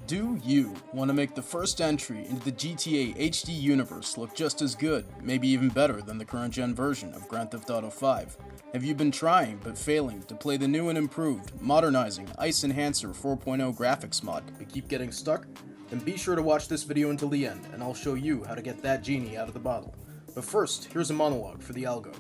Do you want to make the first entry into the GTA HD universe look just as good, maybe even better than the current gen version of Grand Theft Auto V? Have you been trying but failing to play the new and improved, modernizing ICENhancer 4.0 graphics mod but keep getting stuck? Then be sure to watch this video until the end and I'll show you how to get that genie out of the bottle. But first, here's a monologue for the algo.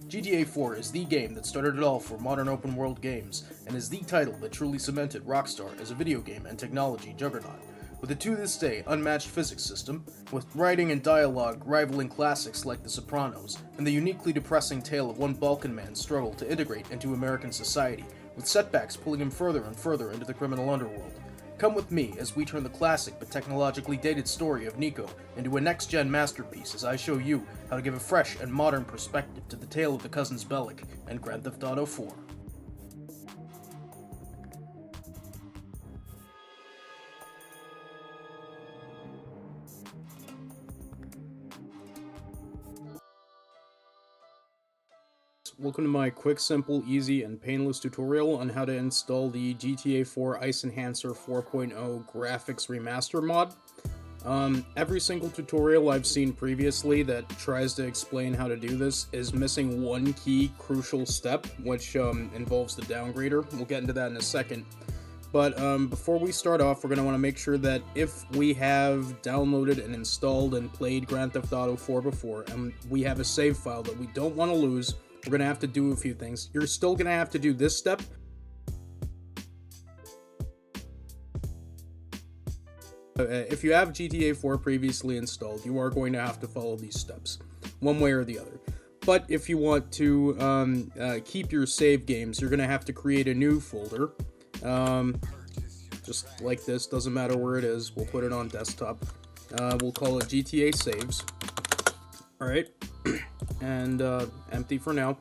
GTA IV is the game that started it all for modern open world games, and is the title that truly cemented Rockstar as a video game and technology juggernaut. With a to this day unmatched physics system, with writing and dialogue rivaling classics like The Sopranos, and the uniquely depressing tale of one Balkan man's struggle to integrate into American society, with setbacks pulling him further and further into the criminal underworld. Come with me as we turn the classic but technologically dated story of Nico into a next-gen masterpiece as I show you how to give a fresh and modern perspective to the tale of the cousins Bellic and Grand Theft Auto IV. Welcome to my quick, simple, easy, and painless tutorial on how to install the GTA IV ICENhancer 4.0 Graphics Remaster mod. Every single tutorial I've seen previously that tries to explain how to do this is missing one key crucial step, which involves the downgrader. We'll get into that in a second. But before we start off, we're going to want to make sure that if we have downloaded and installed and played Grand Theft Auto 4 before, and we have a save file that we don't want to lose, we're going to have to do a few things. You're still going to have to do this step. If you have GTA 4 previously installed, you are going to have to follow these steps, one way or the other. But if you want to keep your save games, you're going to have to create a new folder. Just like this, doesn't matter where it is. We'll put it on desktop. We'll call it GTA Saves. Alright. And empty for now.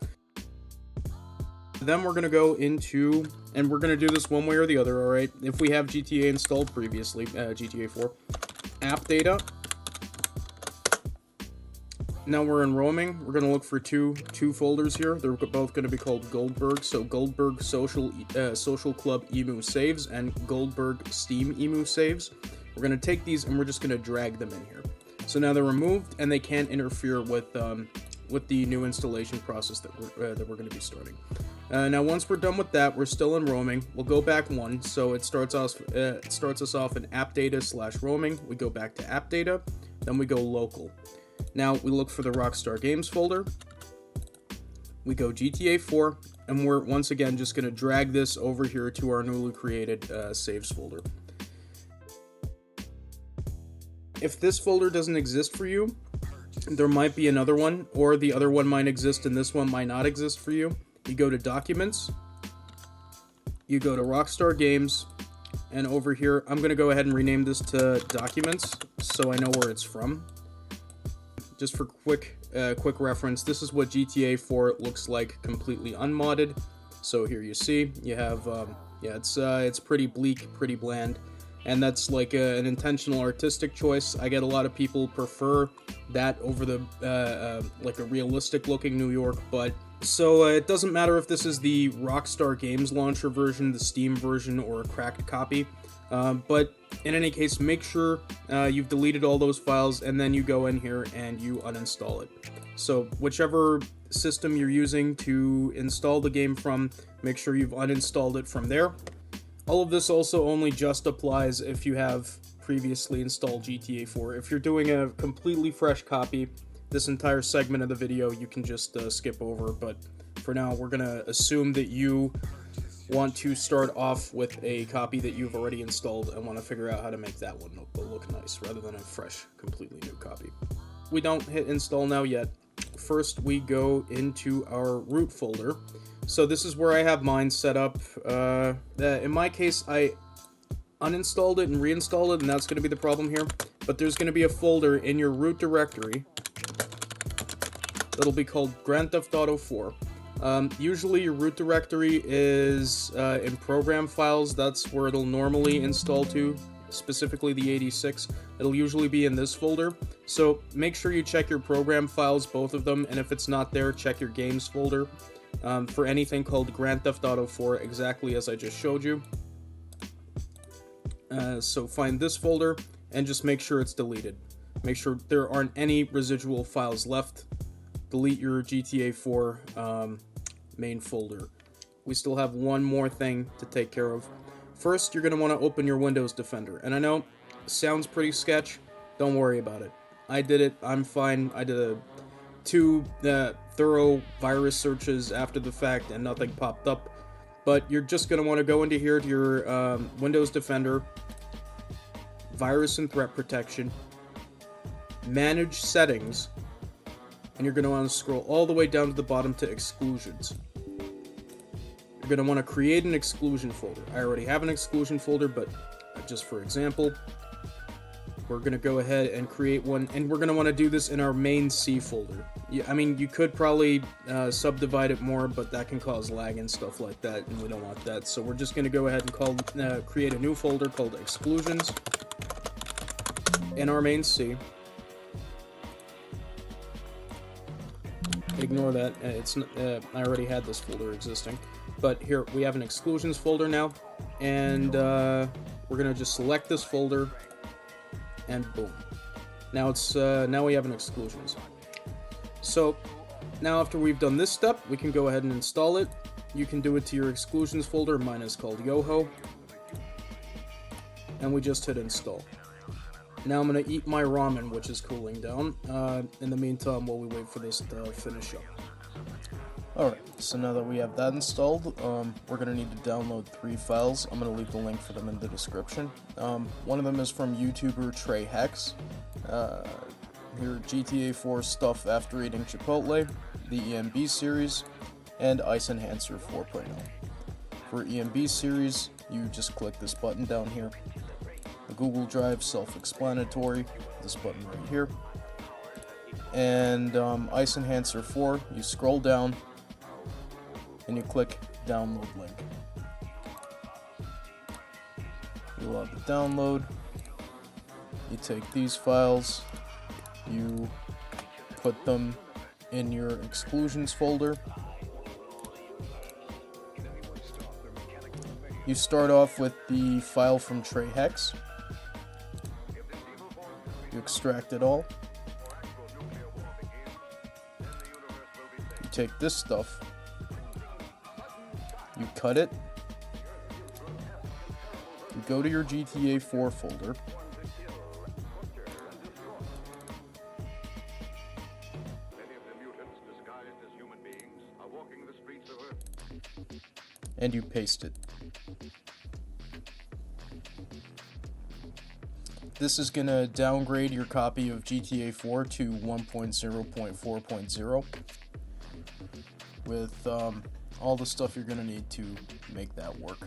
Then we're going to go into, and we're going to do this one way or the other, alright? If we have GTA installed previously, GTA 4, AppData. Now we're in roaming. We're going to look for two folders here. They're both going to be called Goldberg. So Goldberg Social Club Emu Saves and Goldberg Steam Emu Saves. We're going to take these and we're just going to drag them in here. So now they're removed and they can't interfere with the new installation process that we're going to be starting. Now once we're done with that, we're still in roaming. We'll go back one, so it starts us off in AppData/roaming. We go back to AppData, then we go local. Now we look for the Rockstar Games folder. We go GTA 4, and we're once again just going to drag this over here to our newly created saves folder. If this folder doesn't exist for you, there might be another one, or the other one might exist and this one might not exist for you. You go to Documents, you go to Rockstar Games, and over here, I'm going to go ahead and rename this to Documents, so I know where it's from. Just for quick reference, this is what GTA 4 looks like completely unmodded. So here you see, you have, it's pretty bleak, pretty bland. And that's like an intentional artistic choice. I get a lot of people prefer that over the like a realistic looking New York, but so it doesn't matter if this is the Rockstar Games launcher version, the Steam version, or a cracked copy. But in any case, make sure you've deleted all those files and then you go in here and you uninstall it. So whichever system you're using to install the game from, make sure you've uninstalled it from there. All of this also only just applies if you have previously installed GTA 4. If you're doing a completely fresh copy, this entire segment of the video you can just skip over, but for now we're going to assume that you want to start off with a copy that you've already installed and want to figure out how to make that one look nice rather than a fresh, completely new copy. We don't hit install now yet. First we go into our root folder. So this is where I have mine set up. In my case, I uninstalled it and reinstalled it, and that's going to be the problem here. But there's going to be a folder in your root directory that'll be called Grand Theft Auto 4. Usually your root directory is in program files. That's where it'll normally install to, specifically the 86. It'll usually be in this folder. So make sure you check your program files, both of them, and if it's not there, check your games folder. For anything called Grand Theft Auto 4, exactly as I just showed you. So find this folder and just make sure it's deleted. Make sure there aren't any residual files left. Delete your GTA 4 main folder. We still have one more thing to take care of. First, you're going to want to open your Windows Defender. And I know it sounds pretty sketch. Don't worry about it. I did it. I'm fine. I did two thorough virus searches after the fact and nothing popped up. But you're just going to want to go into here to your Windows Defender, Virus and Threat Protection, Manage Settings, and you're going to want to scroll all the way down to the bottom to Exclusions. You're going to want to create an exclusion folder. I already have an exclusion folder, but just for example, we're going to go ahead and create one, and we're going to want to do this in our main C folder. I mean, you could probably subdivide it more, but that can cause lag and stuff like that, and we don't want that. So we're just going to go ahead and create a new folder called Exclusions in our main C. Ignore that. I already had this folder existing. But here, we have an exclusions folder now, and we're going to just select this folder, and boom. Now now we have an exclusions. So, now after we've done this step, we can go ahead and install it. You can do it to your exclusions folder. Mine is called Yoho. And we just hit install. Now I'm going to eat my ramen, which is cooling down. In the meantime, while we wait for this to finish up. Alright, so now that we have that installed, we're going to need to download 3 files. I'm going to leave the link for them in the description. One of them is from YouTuber Trey Hex. Your GTA 4 stuff after eating Chipotle, the ENB Series, and ICENhancer 4.0. For ENB Series, you just click this button down here. The Google Drive, self-explanatory, this button right here. And ICEnhancer 4, you scroll down, and you click download link. You log the download, you take these files, you put them in your exclusions folder. You start off with the file from Trey Hex. You extract it all. You take this stuff, you cut it, you go to your GTA 4 folder, and you paste it. This is going to downgrade your copy of GTA 4 to 1.0.4.0 with all the stuff you're going to need to make that work.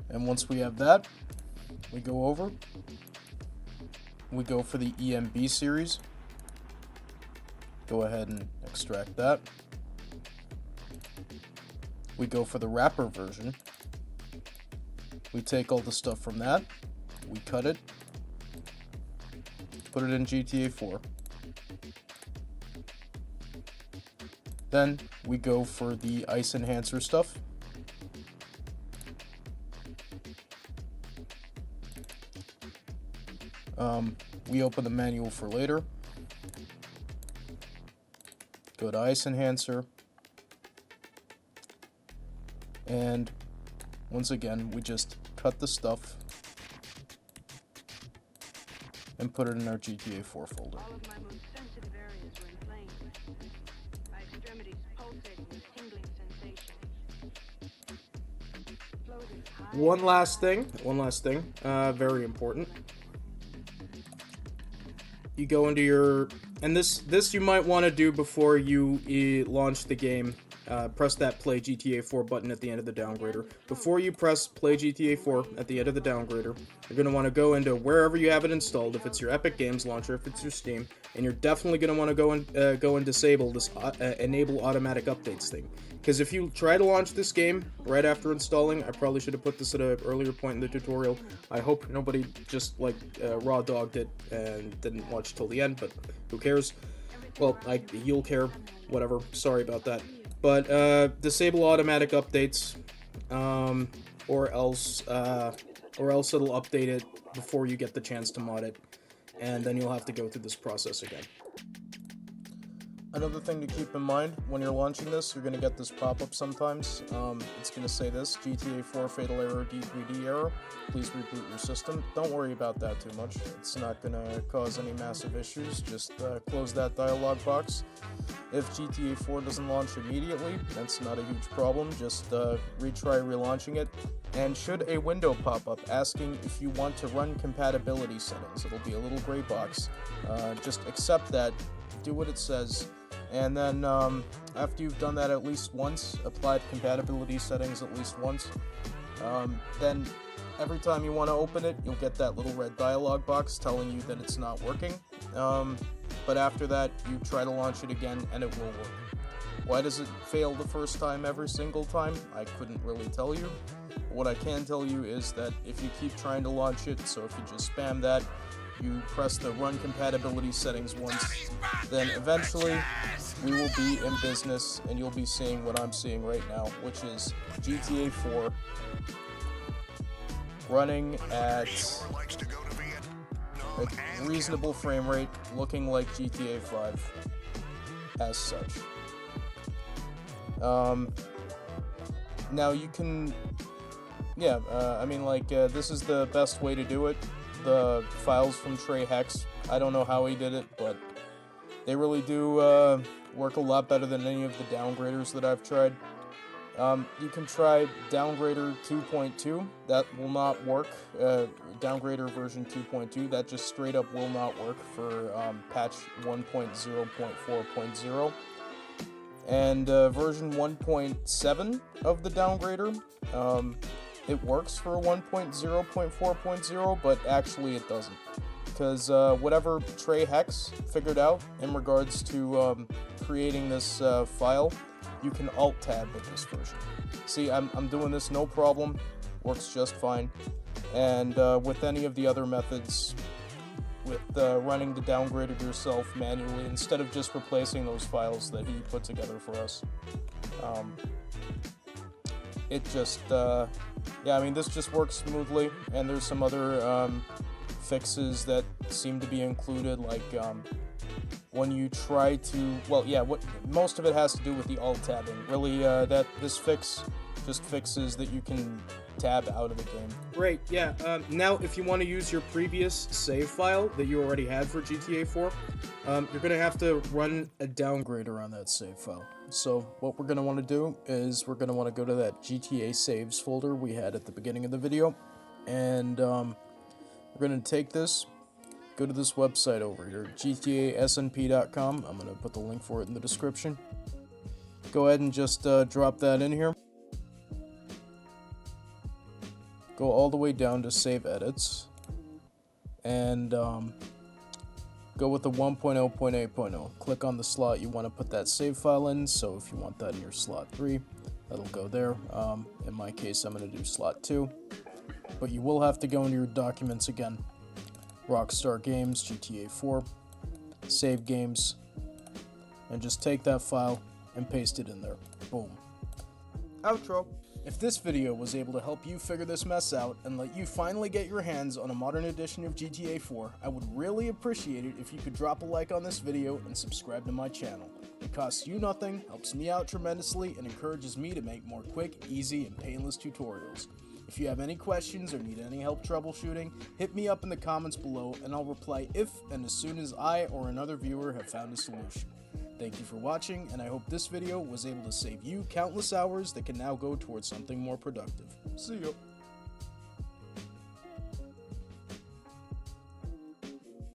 And once we have that, we go over, we go for the ENB series, go ahead and extract that. We go for the wrapper version. We take all the stuff from that, we cut it, put it in GTA 4. Then we go for the ICEnhancer stuff. We open the manual for later. Go to ICEnhancer. And once again, we just cut the stuff and put it in our GTA 4 folder. All of my most sensitive areas were inflamed. My extremities pulsating with tingling sensations. One last thing, very important. You go into your, and this you might want to do before you launch the game. Press that Play GTA 4 button at the end of the Downgrader. Before you press Play GTA 4 at the end of the Downgrader, you're going to want to go into wherever you have it installed, if it's your Epic Games launcher, if it's your Steam, and you're definitely going to want to go and disable this Enable Automatic Updates thing. Because if you try to launch this game right after installing, I probably should have put this at an earlier point in the tutorial. I hope nobody just raw dogged it and didn't watch till the end, but who cares? Well, you'll care, whatever, sorry about that. But disable automatic updates, or or else it'll update it before you get the chance to mod it, and then you'll have to go through this process again. Another thing to keep in mind when you're launching this, you're going to get this pop-up sometimes. It's going to say this, GTA IV fatal error, D3D error. Please reboot your system. Don't worry about that too much. It's not going to cause any massive issues. Just close that dialog box. If GTA IV doesn't launch immediately, that's not a huge problem. Just retry relaunching it. And should a window pop up asking if you want to run compatibility settings, it'll be a little gray box. Just accept that, do what it says. And then after you've done that at least once, applied compatibility settings at least once, then every time you want to open it, you'll get that little red dialog box telling you that it's not working. But after that, you try to launch it again and it will work. Why does it fail the first time every single time? I couldn't really tell you. What I can tell you is that if you keep trying to launch it, so if you just spam that, you press the run compatibility settings once, then eventually we will be in business and you'll be seeing what I'm seeing right now, which is GTA IV running at a reasonable frame rate, looking like GTA V as such. Now you can, this is the best way to do it. The files from Trey Hex, I don't know how he did it, but they really do work a lot better than any of the downgraders that I've tried. You can try Downgrader 2.2, that will not work. Downgrader version 2.2, that just straight up will not work for patch 1.0.4.0. And version 1.7 of the Downgrader, it works for 1.0.4.0, but actually it doesn't. Because whatever Trey Hex figured out in regards to creating this file, you can alt-tab with this version. See, I'm doing this no problem, works just fine. And with any of the other methods, with running the Downgrader yourself manually, instead of just replacing those files that he put together for us, it just, this just works smoothly, and there's some other fixes that seem to be included, like when you try to, most of it has to do with the alt-tabbing. Really, this fix just fixes that you can tab out of the game. Great, yeah. Now, if you want to use your previous save file that you already had for GTA 4, you're going to have to run a downgrader on that save file. So what we're going to want to do is we're going to want to go to that GTA saves folder we had at the beginning of the video, and we're going to take this, go to this website over here, GTASnP.com. I'm going to put the link for it in the description. Go ahead and just drop that in here. Go all the way down to Save Edits, and go with the 1.0.8.0. Click on the slot you want to put that save file in, so if you want that in your slot 3, that'll go there. In my case, I'm going to do slot 2, but you will have to go into your documents again. Rockstar Games, GTA 4, Save Games, and just take that file and paste it in there. Boom. Outro. If this video was able to help you figure this mess out and let you finally get your hands on a modern edition of GTA 4, I would really appreciate it if you could drop a like on this video and subscribe to my channel. It costs you nothing, helps me out tremendously, and encourages me to make more quick, easy, and painless tutorials. If you have any questions or need any help troubleshooting, hit me up in the comments below and I'll reply if and as soon as I or another viewer have found a solution. Thank you for watching, and I hope this video was able to save you countless hours that can now go towards something more productive. See ya!